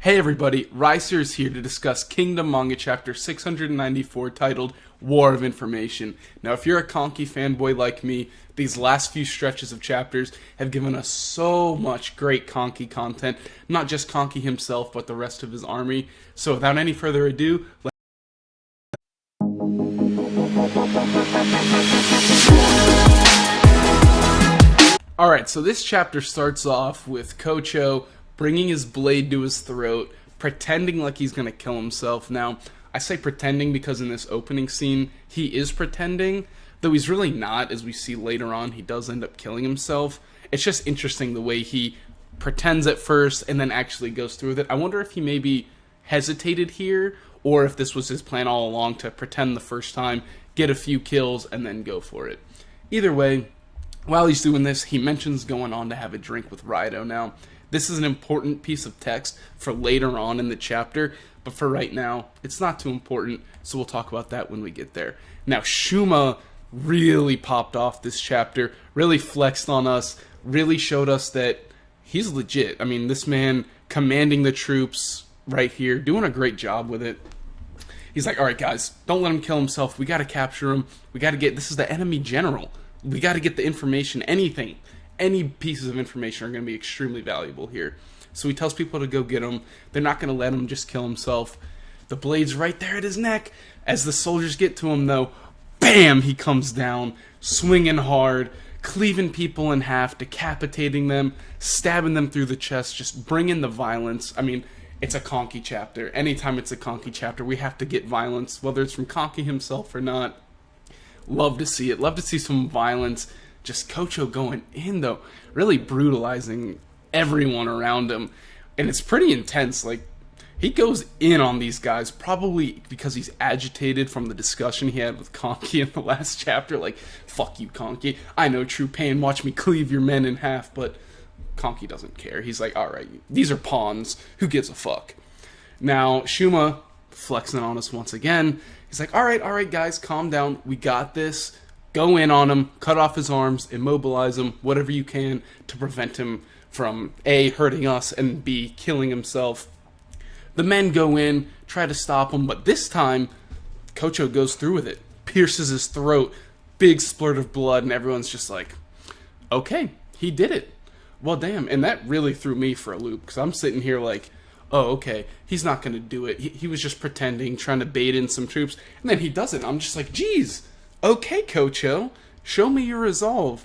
Hey everybody, Ricer is here to discuss Kingdom Manga Chapter 694 titled War of Information. Now if you're a Kanki fanboy like me, these last few stretches of chapters have given us so much great Kanki content, not just Kanki himself but the rest of his army. So without any further ado, Alright, so this chapter starts off with Ko Chou bringing his blade to his throat, pretending like he's going to kill himself. Now, I say pretending because in this opening scene, he is pretending, though he's really not. As we see later on, he does end up killing himself. It's just interesting the way he pretends at first and then actually goes through with it. I wonder if he maybe hesitated here, or if this was his plan all along to pretend the first time, get a few kills, and then go for it. Either way, while he's doing this, he mentions going on to have a drink with Raido. Now, this is an important piece of text for later on in the chapter, but for right now, it's not too important, so we'll talk about that when we get there. Now, Shuma really popped off this chapter, really flexed on us, really showed us that he's legit. I mean, this man commanding the troops right here, doing a great job with it. He's like, alright guys, don't let him kill himself, we gotta capture him, we gotta get, this is the enemy general. We got to get the information, anything, any pieces of information are going to be extremely valuable here. So he tells people to go get him. They're not going to let him just kill himself. The blade's right there at his neck. As the soldiers get to him, though, bam, he comes down, swinging hard, cleaving people in half, decapitating them, stabbing them through the chest, just bringing the violence. I mean, it's a Kanki chapter. Anytime it's a Kanki chapter, we have to get violence, whether it's from Kanki himself or not. Love to see it. Love to see some violence. Just Ko Chou going in, though. Really brutalizing everyone around him. And it's pretty intense. Like, he goes in on these guys, probably because he's agitated from the discussion he had with Kanki in the last chapter. Like, fuck you, Kanki. I know true pain. Watch me cleave your men in half. But Kanki doesn't care. He's like, alright, these are pawns. Who gives a fuck? Now, Shuma, flexing on us once again. He's like, alright guys, calm down, we got this, go in on him, cut off his arms, immobilize him, whatever you can to prevent him from A, hurting us, and B, killing himself. The men go in, try to stop him, but this time, Ko Chou goes through with it, pierces his throat, big splurt of blood, and everyone's just like, okay, he did it. Well damn, and that really threw me for a loop, because I'm sitting here like, oh, okay, he's not going to do it. He was just pretending, trying to bait in some troops, and then he does it. I'm just like, geez, okay, Ko Chou, show me your resolve.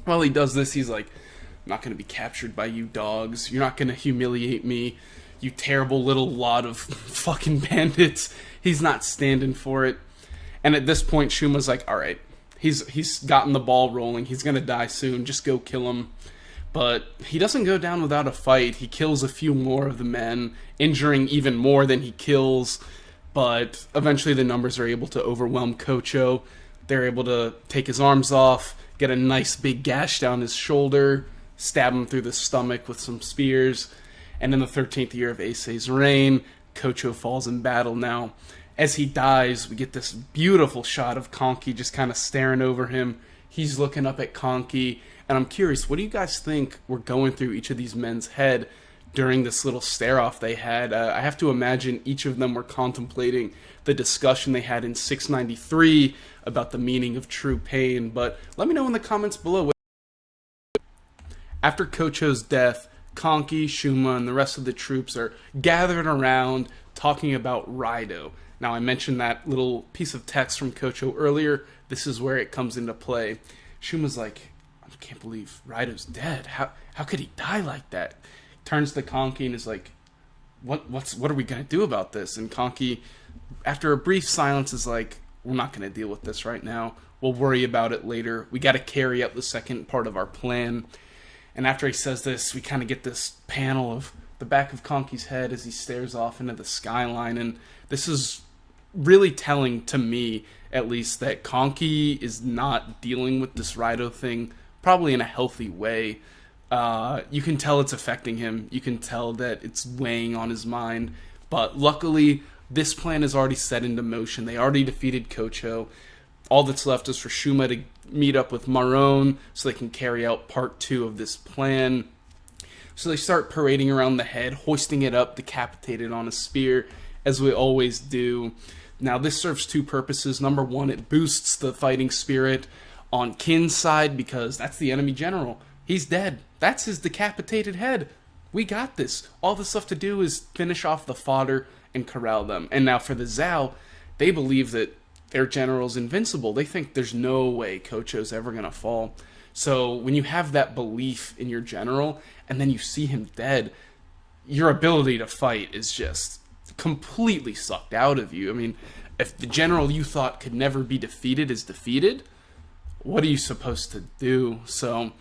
While he does this, he's like, I'm not going to be captured by you dogs. You're not going to humiliate me, you terrible little lot of fucking bandits. He's not standing for it. And at this point, Shuma's like, alright, he's gotten the ball rolling. He's going to die soon. Just go kill him. But he doesn't go down without a fight. He kills a few more of the men, injuring even more than he kills. But eventually the numbers are able to overwhelm Ko Chou. They're able to take his arms off, get a nice big gash down his shoulder, stab him through the stomach with some spears. And in the 13th year of Aisei's reign, Ko Chou falls in battle. Now, as he dies, we get this beautiful shot of Kanki just kind of staring over him. He's looking up at Kanki. And I'm curious, what do you guys think were going through each of these men's head during this little stare-off they had? I have to imagine each of them were contemplating the discussion they had in 693 about the meaning of true pain. But let me know in the comments below. After Ko Chou's death, Kanki, Shuma, and the rest of the troops are gathered around talking about Raido. Now, I mentioned that little piece of text from Ko Chou earlier. This is where it comes into play. Shuma's like, I can't believe Raido's dead. How could he die like that? Turns to Kanki and is like, what are we gonna do about this? And Kanki, after a brief silence, is like, we're not gonna deal with this right now. We'll worry about it later. We gotta carry out the second part of our plan. And after he says this, we kind of get this panel of the back of Kanki's head as he stares off into the skyline. And this is really telling to me, at least, that Kanki is not dealing with this Raido thing probably in a healthy way. You can tell it's affecting him. You can tell that it's weighing on his mind. But luckily, this plan is already set into motion. They already defeated Ko Chou. All that's left is for Shuma to meet up with Maron so they can carry out part 2 of this plan. So they start parading around the head, hoisting it up, decapitate it on a spear, as we always do. Now, this serves two purposes. Number one, it boosts the fighting spirit on Kin's side because that's the enemy general. He's dead. That's his decapitated head. We got this. All the stuff to do is finish off the fodder and corral them. And now for the Zhao, they believe that their general's invincible. They think there's no way Ko Chou's ever going to fall. So when you have that belief in your general and then you see him dead, your ability to fight is just completely sucked out of you. I mean, if the general you thought could never be defeated is defeated, what are you supposed to do? So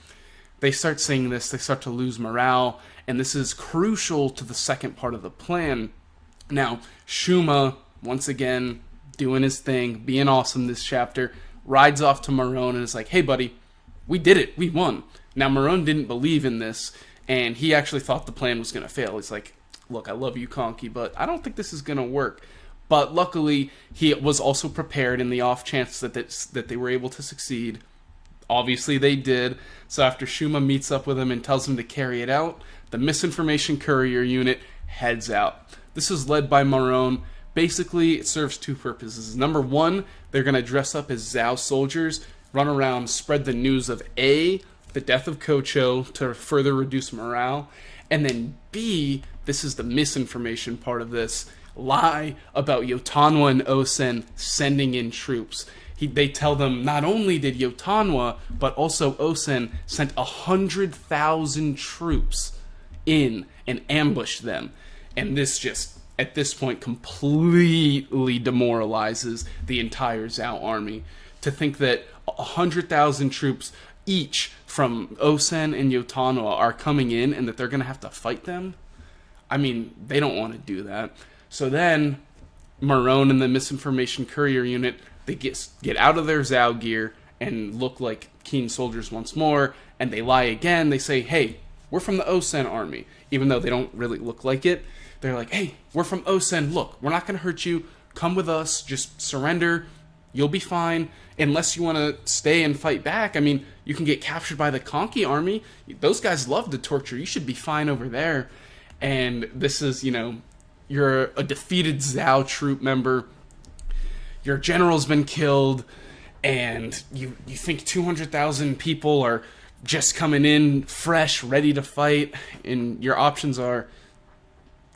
they start saying this, they start to lose morale, and this is crucial to the second part of the plan. Now, Shuma, once again, doing his thing, being awesome this chapter, rides off to Maron and is like, hey buddy, we did it, we won. Now, Maron didn't believe in this, and he actually thought the plan was going to fail. He's like, look, I love you, Kanki, but I don't think this is going to work. But luckily, he was also prepared in the off chance that they were able to succeed. Obviously, they did. So after Shuma meets up with him and tells him to carry it out, the Misinformation Courier Unit heads out. This is led by Maron. Basically, it serves two purposes. Number one, they're going to dress up as Zhao soldiers, run around, spread the news of A, the death of Ko Chou, to further reduce morale. And then B, this is the misinformation part of this, lie about Yotanwa and Osen sending in troops. They tell them not only did Yotanwa, but also Osen sent 100,000 troops in and ambushed them. And this just, at this point, completely demoralizes the entire Zhao army. To think that 100,000 troops each from Osen and Yotanwa are coming in and that they're going to have to fight them, I mean, they don't want to do that. So then, Maron and the Misinformation Courier Unit, they get out of their Zhao gear and look like keen soldiers once more, and they lie again. They say, hey, we're from the Osen army, even though they don't really look like it. They're like, hey, we're from Osen. Look, we're not going to hurt you. Come with us. Just surrender. You'll be fine. Unless you want to stay and fight back. I mean, you can get captured by the Kanki army. Those guys love to torture. You should be fine over there. And this is, you're a defeated Zhao troop member. Your general's been killed. And you think 200,000 people are just coming in fresh, ready to fight. And your options are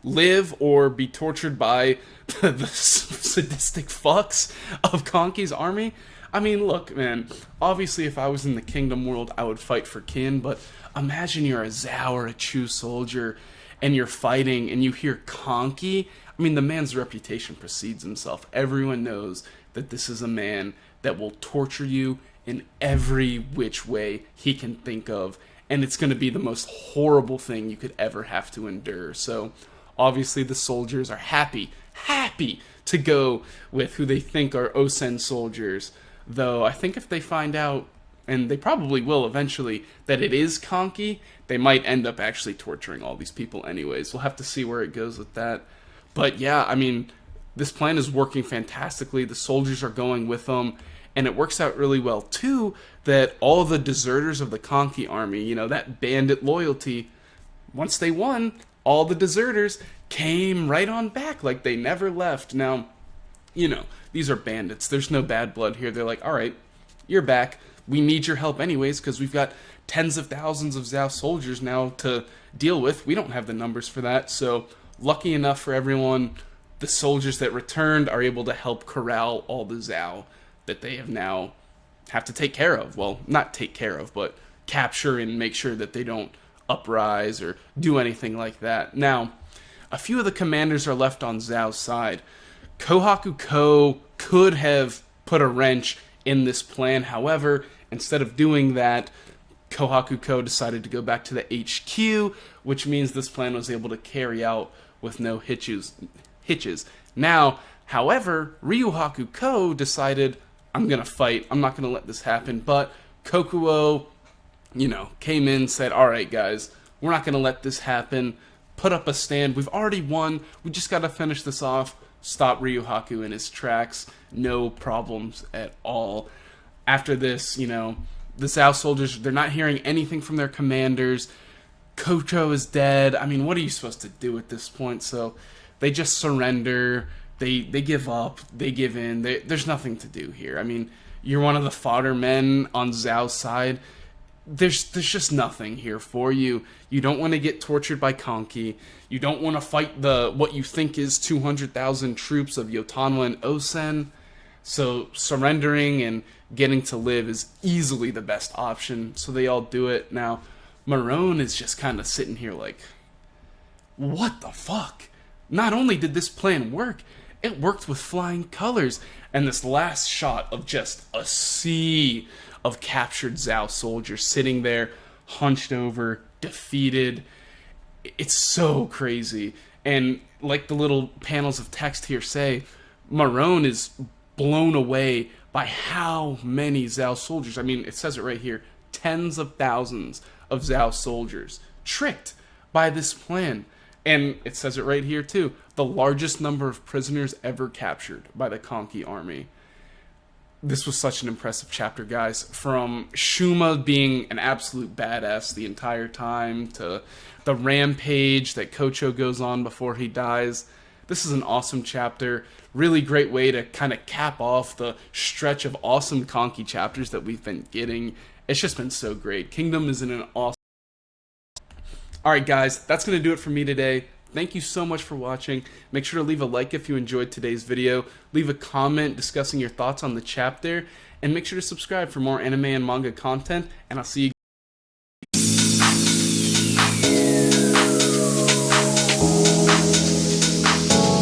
live or be tortured by the sadistic fucks of Kanki's army. I mean, look, man, obviously if I was in the kingdom world, I would fight for kin, but imagine you're a Zhao or a Chu soldier, and you're fighting, and you hear Kanki. I mean, the man's reputation precedes himself. Everyone knows that this is a man that will torture you in every which way he can think of, and it's going to be the most horrible thing you could ever have to endure. So, obviously, the soldiers are happy to go with who they think are Osen soldiers. Though, I think if they find out, and they probably will eventually, that it is Kanki, they might end up actually torturing all these people anyways. We'll have to see where it goes with that. But yeah, I mean, this plan is working fantastically. The soldiers are going with them. And it works out really well, too, that all the deserters of the Kanki army, that bandit loyalty, once they won, all the deserters came right on back like they never left. Now, these are bandits. There's no bad blood here. They're like, all right, you're back. We need your help anyways because we've got tens of thousands of Zhao soldiers now to deal with. We don't have the numbers for that. So, lucky enough for everyone, the soldiers that returned are able to help corral all the Zhao that they have to take care of. Well, not take care of, but capture and make sure that they don't uprise or do anything like that. Now, a few of the commanders are left on Zhao's side. Kohaku Ko could have put a wrench in this plan. However, instead of doing that, Kohaku Ko decided to go back to the HQ, which means this plan was able to carry out with no hitches. Now, however, Ryuhaku Ko decided, I'm going to fight. I'm not going to let this happen. But Kokuo, came in, said, all right, guys, we're not going to let this happen. Put up a stand. We've already won. We just got to finish this off. Stop Ryuhaku in his tracks. No problems at all. After this, the Zhao soldiers, they're not hearing anything from their commanders. Ko Chou is dead. I mean, what are you supposed to do at this point? So they just surrender. They give up. They give in. There's nothing to do here. I mean, you're one of the fodder men on Zhao's side. There's just nothing here for you. You don't want to get tortured by Kanki. You don't want to fight what you think is 200,000 troops of Yotanwa and Osen. So surrendering and getting to live is easily the best option. So they all do it. Now, Maron is just kind of sitting here like, what the fuck? Not only did this plan work, it worked with flying colors. And this last shot of just a sea of captured Zhao soldiers sitting there, hunched over, defeated. It's so crazy. And like the little panels of text here say, Maron is blown away by how many Zhao soldiers, I mean, it says it right here, tens of thousands of Zhao soldiers tricked by this plan. And it says it right here too, the largest number of prisoners ever captured by the Kanki army. This was such an impressive chapter, guys. From Shuma being an absolute badass the entire time to the rampage that Ko Chou goes on before he dies. This is an awesome chapter. Really great way to kind of cap off the stretch of awesome Kanki chapters that we've been getting. It's just been so great. Kingdom is in an awesome... Alright guys, that's going to do it for me today. Thank you so much for watching. Make sure to leave a like if you enjoyed today's video. Leave a comment discussing your thoughts on the chapter. And make sure to subscribe for more anime and manga content. And I'll see you